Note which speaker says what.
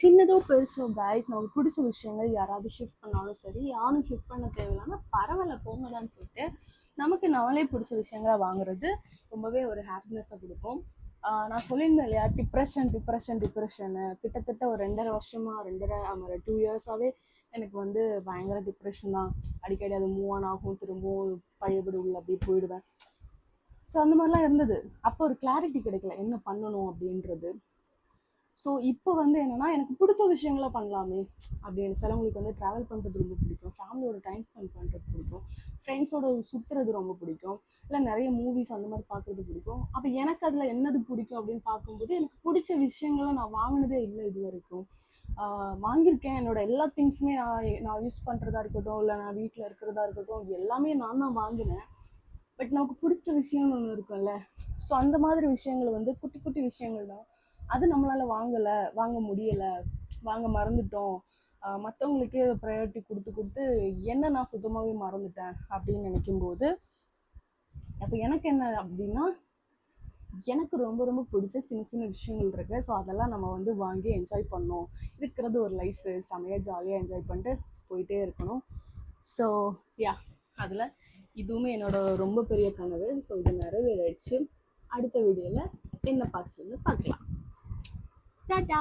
Speaker 1: சின்னதோ பெருசோ guys, நமக்கு பிடிச்ச விஷயங்கள் யாராவது ஷிஃப்ட் பண்ணாலும் சரி, யாரும் ஷிஃப்ட் பண்ண தேவையில்லாமல் பரவாயில்ல போங்கடான்னு சொல்லிட்டு நமக்கு நம்மளே பிடிச்ச விஷயங்களை வாங்குறது ரொம்பவே ஒரு ஹாப்பினஸை கொடுக்கும். நான் சொல்லியிருந்தேன் இல்லையா, டிப்ரெஷனு கிட்டத்தட்ட ஒரு 2.5 வருஷமா 2 எனக்கு வந்து பயங்கர டிப்ரெஷன் தான். அடிக்கடி அது மூவ் ஆன் ஆகும், திரும்பவும் பழையபடி உள்ள அப்படியே போயிடுவேன். ஸோ அந்த மாதிரிலாம் இருந்தது. அப்போ ஒரு கிளாரிட்டி கிடைக்கல என்ன பண்ணணும் அப்படின்றது. ஸோ இப்போ வந்து என்னென்னா, எனக்கு பிடிச்ச விஷயங்கள பண்ணலாமே அப்படின்னு. சிலவங்களுக்கு வந்து ட்ராவல் பண்ணுறது ரொம்ப பிடிக்கும், ஃபேமிலியோட டைம் ஸ்பெண்ட் பண்ணுறது பிடிக்கும், ஃப்ரெண்ட்ஸோட சுற்றுறது ரொம்ப பிடிக்கும், இல்லை நிறைய மூவிஸ் அந்த மாதிரி பார்க்குறது பிடிக்கும். அப்போ எனக்கு அதில் என்னது பிடிக்கும் அப்படின்னு பார்க்கும்போது, எனக்கு பிடிச்ச விஷயங்களை நான் வாங்கினதே இல்லை இது வரைக்கும். வாங்கியிருக்கேன், என்னோட எல்லா திங்ஸுமே நான் யூஸ் பண்ணுறதா இருக்கட்டும், இல்லை நான் வீட்டில் இருக்கிறதா இருக்கட்டும், எல்லாமே நான் தான் வாங்கினேன். பட் நமக்கு பிடிச்ச விஷயம்னு ஒன்று இருக்கும்ல. ஸோ அந்த மாதிரி விஷயங்கள் வந்து குட்டி குட்டி விஷயங்கள் தான். அது நம்மளால் வாங்க முடியலை, வாங்க மறந்துட்டோம். மற்றவங்களுக்கே ப்ரையாரிட்டி கொடுத்து கொடுத்து என்ன நான் சுத்தமாகவே மறந்துட்டேன் அப்படின்னு நினைக்கும்போது, அப்போ எனக்கு என்ன அப்படின்னா, எனக்கு ரொம்ப ரொம்ப பிடிச்ச சின்ன சின்ன விஷயங்கள் இருக்குது. ஸோ அதெல்லாம் நம்ம வந்து வாங்கி என்ஜாய் பண்ணோம். இருக்கிறது ஒரு லைஃபு, செமையாக ஜாலியாக என்ஜாய் பண்ணிட்டு போயிட்டே இருக்கணும். ஸோ அதில் இதுவுமே என்னோட ரொம்ப பெரிய கனவு. ஸோ இது நிறைவேறிடுச்சு. அடுத்த வீடியோவில் என்ன பார்ட்ஸ்லேருந்து பார்க்கலாம். டாடா.